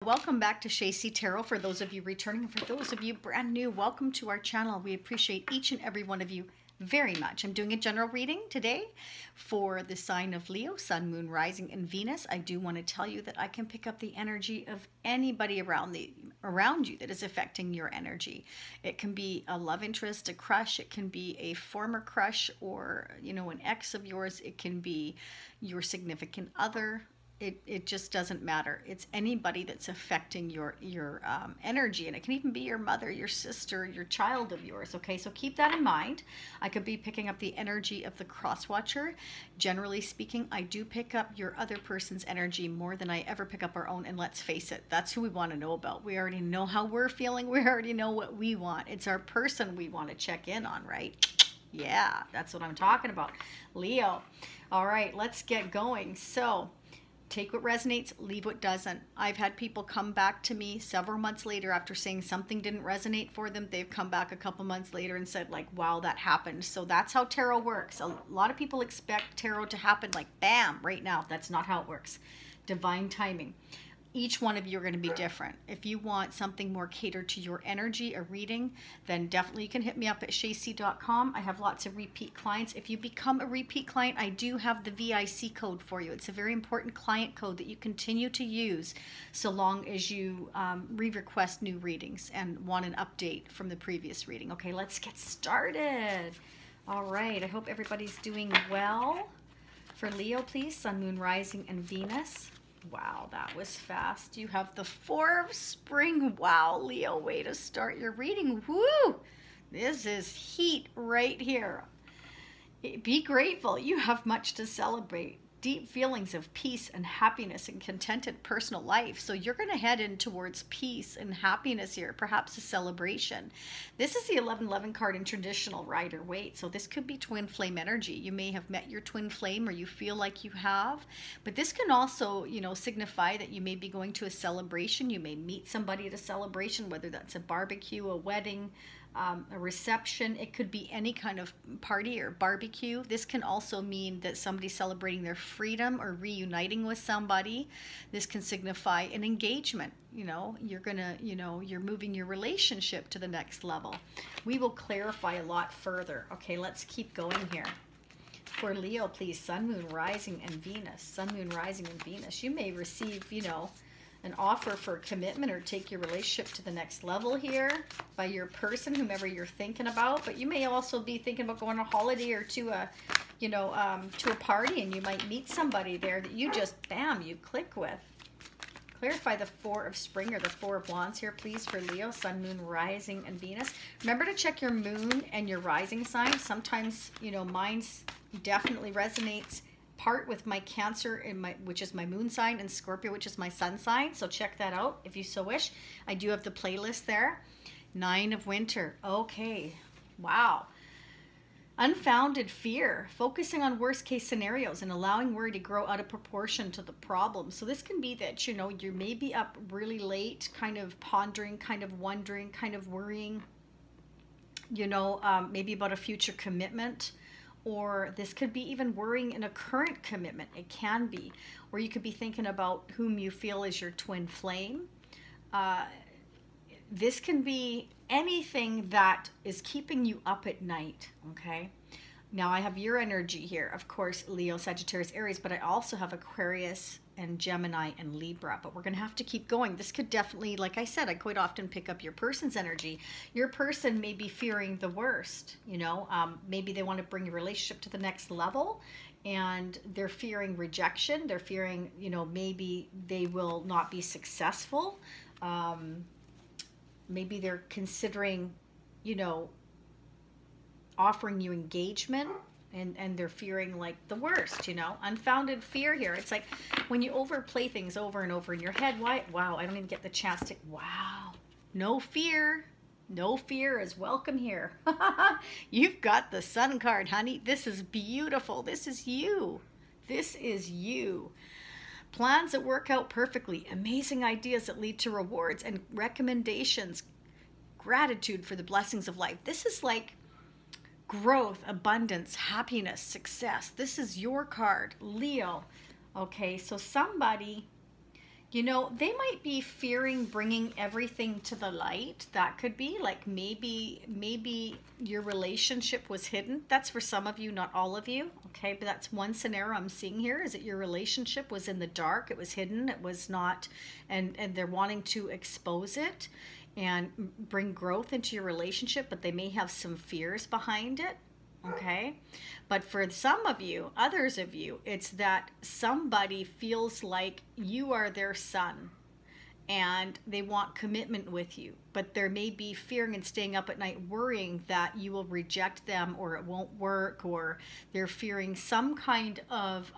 Welcome back to Shacy Tarot. For those of you returning, and for those of you brand new, welcome to our channel. We appreciate each and every one of you very much. I'm doing a general reading today for the sign of Leo, Sun, Moon, Rising, and Venus. I do want to tell you that I can pick up the energy of anybody around you that is affecting your energy. It can be a love interest, a crush. It can be a former crush, or an ex of yours. It can be your significant other. It just doesn't matter. It's anybody that's affecting your energy, and it can even be your mother, your sister, your child of yours. Okay, so keep that in mind. I could be picking up the energy of the Crosswatcher. Generally speaking, I do pick up your other person's energy more than I ever pick up our own, and let's face it, that's who we want to know about. We already know how we're feeling. We already know what we want. It's our person we want to check in on, right? Yeah, that's what I'm talking about. Leo. All right, let's get going. So take what resonates, leave what doesn't. I've had people come back to me several months later after saying something didn't resonate for them. They've come back a couple months later and said, like, wow, that happened. So that's how tarot works. A lot of people expect tarot to happen like bam, right now. That's not how it works. Divine timing. Each one of you are going to be different. If you want something more catered to your energy, a reading, then definitely you can hit me up at shacy.com. I have lots of repeat clients. If you become a repeat client, I do have the VIC code for you. It's a very important client code that you continue to use so long as you re-request new readings and want an update from the previous reading. Okay, let's get started. All right, I hope everybody's doing well. For Leo, please, Sun, Moon, Rising, and Venus. Wow, that was fast. You have the Four of Spring. Wow, Leo, way to start your reading. Woo! This is heat right here. Be grateful. You have much to celebrate. Deep feelings of peace and happiness and contented personal life. So you're going to head in towards peace and happiness here, perhaps a celebration. This is the 1111 card in traditional Rider-Waite. So this could be twin flame energy. You may have met your twin flame, or you feel like you have. But this can also, signify that you may be going to a celebration. You may meet somebody at a celebration, whether that's a barbecue, a wedding, a reception. It could be any kind of party or barbecue. This can also mean that somebody's celebrating their freedom or reuniting with somebody. This can signify an engagement. You're moving your relationship to the next level. We will clarify a lot further. Okay, let's keep going here. For Leo, please, Sun, Moon, Rising, and Venus. Sun, Moon, Rising, and Venus. You may receive, an offer for commitment or take your relationship to the next level here by your person, whomever you're thinking about. But you may also be thinking about going on a holiday or to a, to a party, and you might meet somebody there that you just, bam, you click with. Clarify the Four of Spring or the Four of Wands here, please, for Leo, Sun, Moon, Rising, and Venus. Remember to check your moon and your rising sign. Sometimes, mine's definitely resonates part with my Cancer, which is my moon sign, and Scorpio, which is my sun sign. So check that out if you so wish. I do have the playlist there. Nine of Winter. Okay. Wow. Unfounded fear. Focusing on worst case scenarios and allowing worry to grow out of proportion to the problem. So this can be that, you may be up really late, kind of pondering, kind of wondering, kind of worrying, maybe about a future commitment. Or this could be even worrying in a current commitment. It can be. Or you could be thinking about whom you feel is your twin flame. This can be anything that is keeping you up at night, okay? Now, I have your energy here. Of course, Leo, Sagittarius, Aries, but I also have Aquarius and Gemini and Libra, but we're going to have to keep going. This could definitely, like I said, I quite often pick up your person's energy. Your person may be fearing the worst, maybe they want to bring your relationship to the next level, and they're fearing rejection. They're fearing, maybe they will not be successful. Maybe they're considering, offering you engagement. And they're fearing like the worst, unfounded fear here. It's like when you overplay things over and over in your head. Wow, I don't even get the chance to, wow. No fear is welcome here. You've got the Sun card, honey. This is beautiful. This is you. This is you. Plans that work out perfectly. Amazing ideas that lead to rewards and recommendations. Gratitude for the blessings of life. This is like growth, abundance, happiness, success. This is your card, Leo. Okay, so somebody You know, they might be fearing bringing everything to the light. That could be like maybe your relationship was hidden. That's for some of you, not all of you. Okay, but that's one scenario I'm seeing here, is that your relationship was in the dark. It was hidden. It was not, and they're wanting to expose it and bring growth into your relationship, but they may have some fears behind it. Okay, but for some of you, others of you, it's that somebody feels like you are their son and they want commitment with you, but there may be fearing and staying up at night worrying that you will reject them or it won't work, or they're fearing some kind of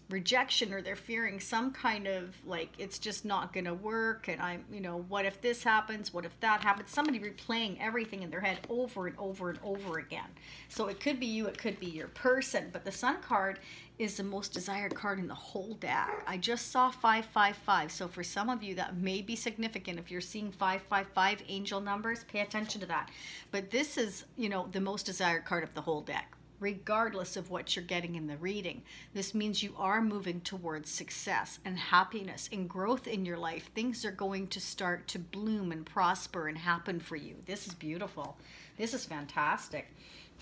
rejection, or they're fearing some kind of like it's just not gonna work, and I'm, you know, what if this happens, what if that happens, somebody replaying everything in their head over and over and over again. So it could be you, it could be your person, but the Sun card is the most desired card in the whole deck. I just saw 555, so for some of you that may be significant. If you're seeing 555 angel numbers, pay attention to that. But this is, you know, the most desired card of the whole deck, regardless of what you're getting in the reading. This means you are moving towards success and happiness and growth in your life. Things are going to start to bloom and prosper and happen for you. This is beautiful. This is fantastic.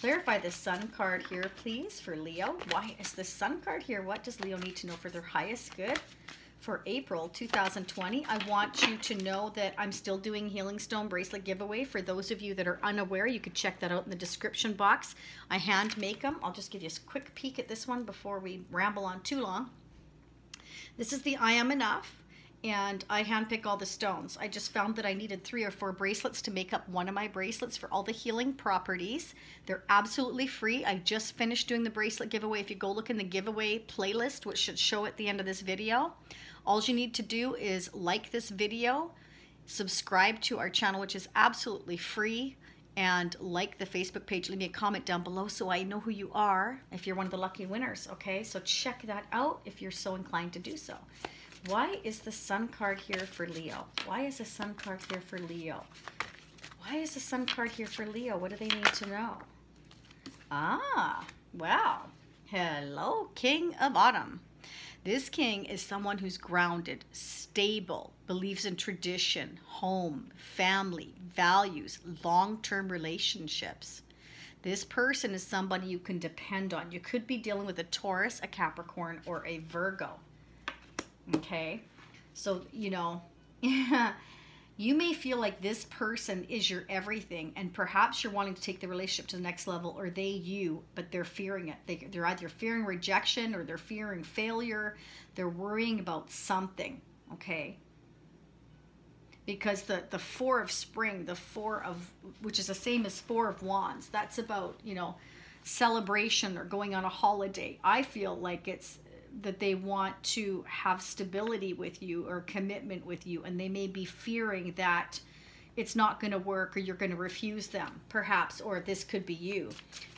Clarify the Sun card here, please, for Leo. Why is the Sun card here? What does Leo need to know for their highest good? For April 2020, I want you to know that I'm still doing Healing Stone bracelet giveaway. For those of you that are unaware, you could check that out in the description box. I hand make them. I'll just give you a quick peek at this one before we ramble on too long. This is the I Am Enough, and I hand pick all the stones. I just found that I needed 3 or 4 bracelets to make up one of my bracelets for all the healing properties. They're absolutely free. I just finished doing the bracelet giveaway. If you go look in the giveaway playlist, which should show at the end of this video, all you need to do is like this video, subscribe to our channel, which is absolutely free, and like the Facebook page. Leave me a comment down below so I know who you are if you're one of the lucky winners, okay? So check that out if you're so inclined to do so. Why is the Sun card here for Leo? Why is the Sun card here for Leo? Why is the Sun card here for Leo? What do they need to know? Ah, wow. Hello, King of Autumn. This king is someone who's grounded, stable, believes in tradition, home, family, values, long-term relationships. This person is somebody you can depend on. You could be dealing with a Taurus, a Capricorn, or a Virgo. Okay? So, you know, you may feel like this person is your everything, and perhaps you're wanting to take the relationship to the next level, or they you, but they're fearing it. They're either fearing rejection or they're fearing failure. They're worrying about something, okay? Because the 4 of spring, the 4 of, which is the same as 4 of wands, that's about, you know, celebration or going on a holiday. I feel like it's that they want to have stability with you or commitment with you, and they may be fearing that it's not going to work, or you're going to refuse them, perhaps, or this could be you.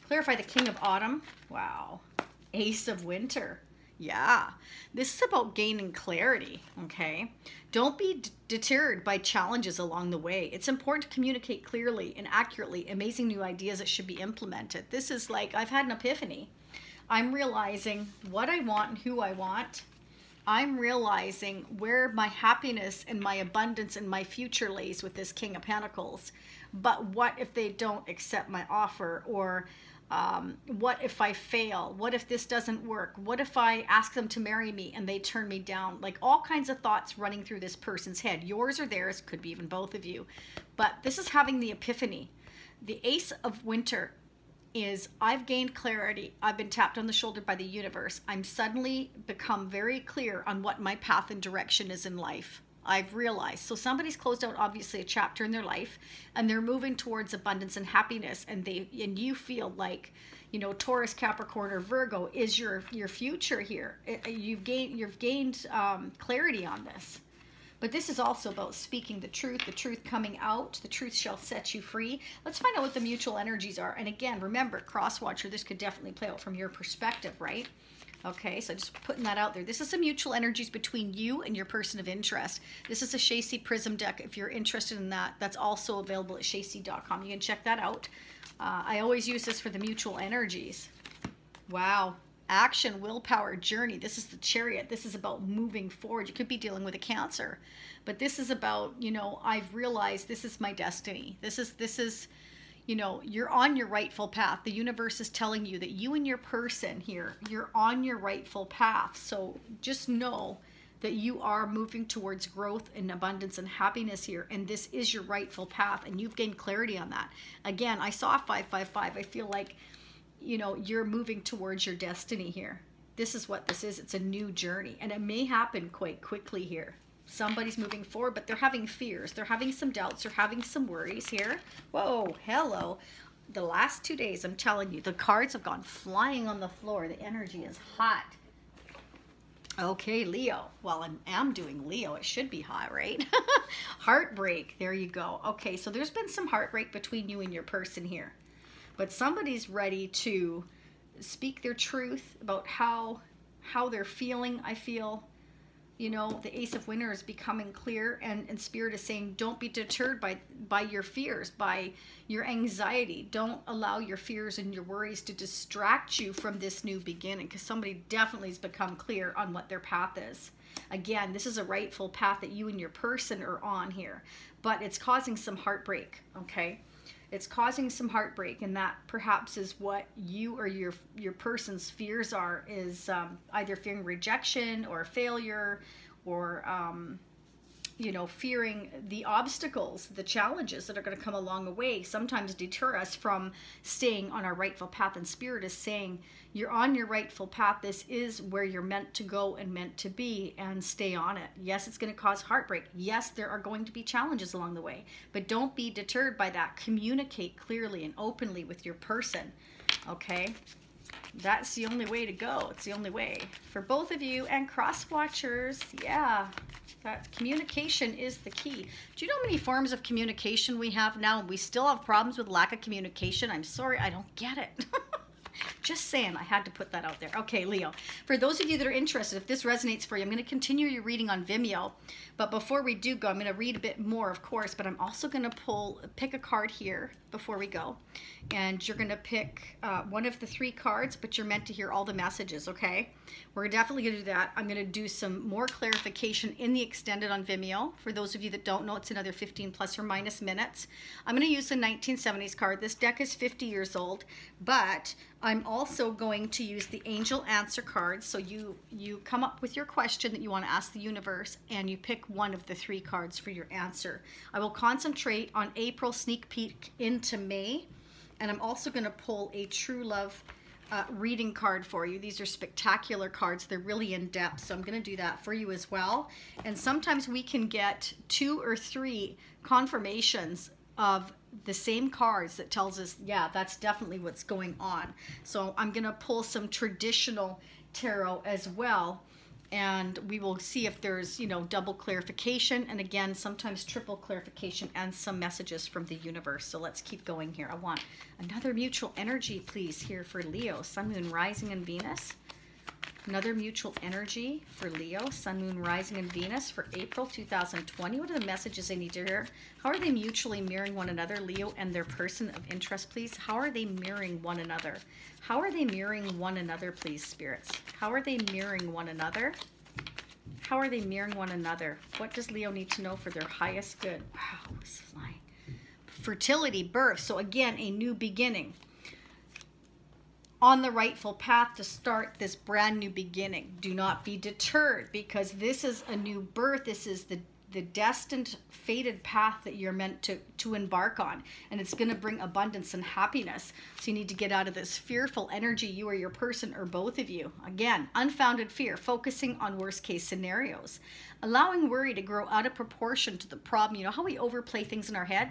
Clarify the King of Autumn. Wow. Ace of Winter. Yeah. This is about gaining clarity, okay? Don't be deterred by challenges along the way. It's important to communicate clearly and accurately amazing new ideas that should be implemented. This is like, I've had an epiphany. I'm realizing what I want and who I want. I'm realizing where my happiness and my abundance and my future lays with this King of Pentacles. But what if they don't accept my offer? Or what if I fail? What if this doesn't work? What if I ask them to marry me and they turn me down? Like all kinds of thoughts running through this person's head. Yours or theirs, could be even both of you. But this is having the epiphany. The Ace of Winter is, I've gained clarity. I've been tapped on the shoulder by the universe. I'm suddenly become very clear on what my path and direction is in life. I've realized. So somebody's closed out obviously a chapter in their life, and they're moving towards abundance and happiness, and you feel like, you know, Taurus, Capricorn, or Virgo is your future here. You've gained clarity on this. But this is also about speaking the truth coming out. The truth shall set you free. Let's find out what the mutual energies are. And again, remember, Crosswatcher, this could definitely play out from your perspective, right? Okay, so just putting that out there. This is some mutual energies between you and your person of interest. This is a Shacy Prism deck. If you're interested in that, that's also available at shacy.com. You can check that out. I always use this for the mutual energies. Wow. action, willpower, journey. This is the Chariot. This is about moving forward. You could be dealing with a Cancer, but this is about, you know, I've realized this is my destiny. This is, you know, you're on your rightful path. The universe is telling you that you and your person here, you're on your rightful path. So just know that you are moving towards growth and abundance and happiness here. And this is your rightful path. And you've gained clarity on that. Again, I saw 555. I feel like, you know, you're moving towards your destiny here. This is what this is. It's a new journey. And it may happen quite quickly here. Somebody's moving forward, but they're having fears. They're having some doubts. They're having some worries here. Whoa, hello. The last 2 days, I'm telling you, the cards have gone flying on the floor. The energy is hot. Okay, Leo. Well, I'm doing Leo. It should be hot, right? Heartbreak. There you go. Okay, so there's been some heartbreak between you and your person here. But somebody's ready to speak their truth about how they're feeling, I feel. You know, the Ace of Winter is becoming clear, and Spirit is saying, don't be deterred by your fears, by your anxiety. Don't allow your fears and your worries to distract you from this new beginning, because somebody definitely has become clear on what their path is. Again, this is a rightful path that you and your person are on here, but it's causing some heartbreak, okay? It's causing some heartbreak, and that perhaps is what you or your person's fears are, is either fearing rejection or failure, or you know, fearing the obstacles, the challenges that are going to come along the way, sometimes deter us from staying on our rightful path. And Spirit is saying, you're on your rightful path. This is where you're meant to go and meant to be, and stay on it. Yes, it's going to cause heartbreak. Yes, there are going to be challenges along the way, but don't be deterred by that. Communicate clearly and openly with your person, okay? That's the only way to go. It's the only way for both of you. And Crosswatchers, yeah, that communication is the key. Do you know how many forms of communication we have now? We still have problems with lack of communication. I'm sorry, I don't get it. Just saying, I had to put that out there. Okay, Leo, for those of you that are interested, if this resonates for you, I'm going to continue your reading on Vimeo. But before we do go, I'm going to read a bit more, of course, but I'm also going to pick a card here before we go. And you're going to pick one of the 3 cards, but you're meant to hear all the messages, okay? We're definitely going to do that. I'm going to do some more clarification in the extended on Vimeo. For those of you that don't know, it's another 15 plus or minus minutes. I'm going to use the 1970s card. This deck is 50 years old, but I'm also going to use the angel answer cards. So you come up with your question that you want to ask the universe, and you pick one of the 3 cards for your answer. I will concentrate on April, sneak peek into May, and I'm also going to pull a true love reading card for you. These are spectacular cards. They're really in depth, so I'm going to do that for you as well. And sometimes we can get 2 or 3 confirmations of the same cards that tells us, yeah, that's definitely what's going on. So I'm going to pull some traditional tarot as well, and we will see if there's, you know, double clarification, and again, sometimes triple clarification, and some messages from the universe. So let's keep going here. I want another mutual energy, please, here for Leo, Sun, Moon, Rising, and Venus. Another mutual energy for Leo, Sun, Moon, Rising, and Venus for April 2020. What are the messages they need to hear? How are they mutually mirroring one another, Leo and their person of interest, please? How are they mirroring one another? How are they mirroring one another, please, spirits? How are they mirroring one another? How are they mirroring one another? What does Leo need to know for their highest good? Wow, it's flying. Fertility, birth. So again, a new beginning. On the rightful path to start this brand new beginning. Do not be deterred, because this is a new birth. This is the destined, fated path that you're meant to embark on. And it's going to bring abundance and happiness. So you need to get out of this fearful energy, you or your person, or both of you. Again, unfounded fear, focusing on worst case scenarios. Allowing worry to grow out of proportion to the problem. You know how we overplay things in our head?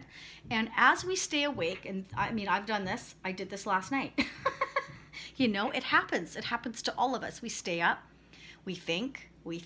And as we stay awake, and I mean, I've done this. I did this last night. You know, it happens. It happens to all of us. We stay up, we think, we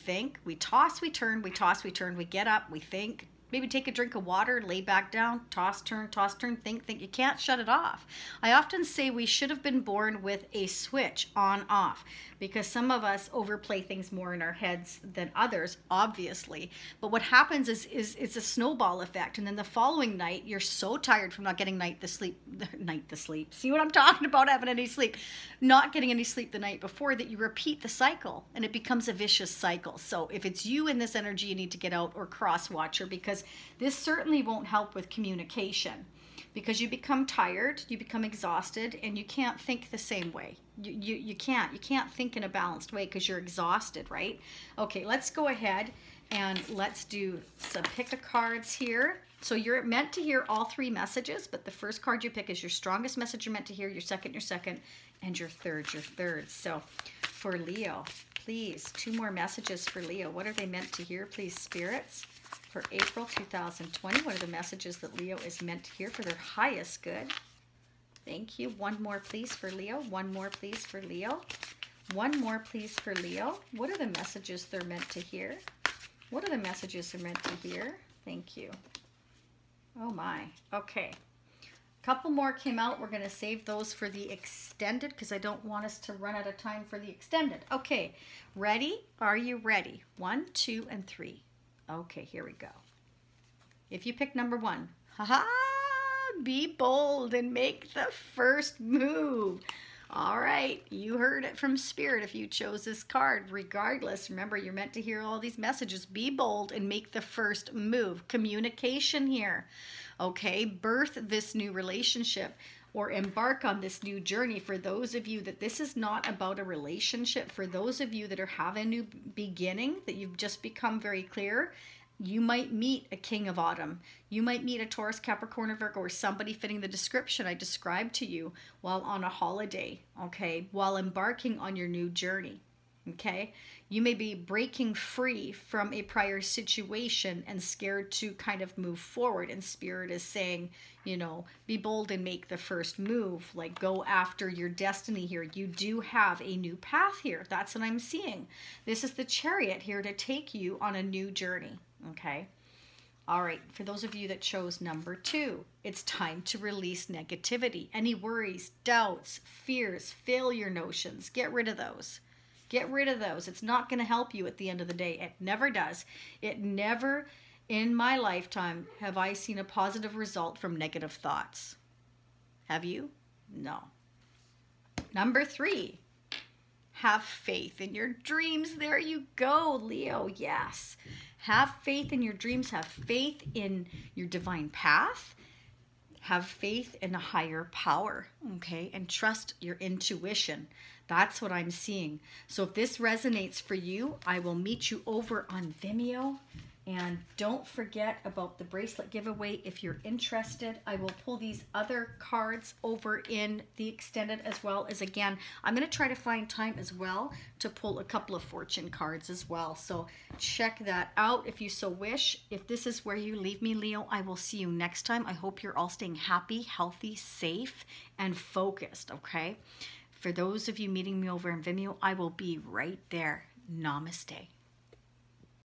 toss, we turn, we get up, we think, Maybe take a drink of water, lay back down, toss, turn, think. You can't shut it off. I often say we should have been born with a switch on off, because some of us overplay things more in our heads than others, obviously. But what happens is it's a snowball effect. And then the following night, you're so tired from not getting night to sleep. See what I'm talking about? Having any sleep, not getting any sleep the night before, that you repeat the cycle, and it becomes a vicious cycle. So if it's you in this energy, you need to get out or cross-watcher, because this certainly won't help with communication, because you become tired, you become exhausted, and you can't think the same way. You can't think in a balanced way because you're exhausted, right? Okay, let's go ahead and let's do some pick a cards here. So you're meant to hear all 3 messages, but the first card you pick is your strongest message you're meant to hear, your second, and your third. So for Leo, please, 2 more messages for Leo. What are they meant to hear, please, spirits? For April 2020, what are the messages that Leo is meant to hear for their highest good? Thank you. 1 more, please, for Leo. 1 more, please, for Leo. 1 more, please, for Leo. What are the messages they're meant to hear? What are the messages they're meant to hear? Thank you. Oh, my. Okay. A couple more came out. We're going to save those for the extended because I don't want us to run out of time for the extended. Okay. Ready? Are you ready? 1, 2, and 3. Okay, here we go. If you pick number 1, be bold and make the first move. All right, you heard it from Spirit if you chose this card. Regardless, remember, you're meant to hear all these messages. Be bold and make the first move. Communication here. Okay, birth this new relationship or embark on this new journey. For those of you that this is not about a relationship, for those of you that are having a new beginning, that you've just become very clear, you might meet a King of Autumn. You might meet a Taurus, Capricorn, or Virgo, or somebody fitting the description I described to you while on a holiday, okay, while embarking on your new journey, okay? You may be breaking free from a prior situation and scared to kind of move forward. And Spirit is saying, you know, be bold and make the first move. Like, go after your destiny here. You do have a new path here. That's what I'm seeing. This is the Chariot here to take you on a new journey. Okay. All right. For those of you that chose number 2, it's time to release negativity. Any worries, doubts, fears, failure notions. Get rid of those. Get rid of those. It's not going to help you at the end of the day. It never does. It never in my lifetime have I seen a positive result from negative thoughts. Have you? No. Number 3, have faith in your dreams. There you go, Leo. Yes. Have faith in your dreams. Have faith in your divine path. Have faith in a higher power, okay? And trust your intuition. That's what I'm seeing. So if this resonates for you, I will meet you over on Vimeo. And don't forget about the bracelet giveaway if you're interested. I will pull these other cards over in the extended as well as, again, I'm going to try to find time as well to pull a couple of fortune cards as well. So check that out if you so wish. If this is where you leave me, Leo, I will see you next time. I hope you're all staying happy, healthy, safe, and focused, okay? For those of you meeting me over in Vimeo, I will be right there. Namaste.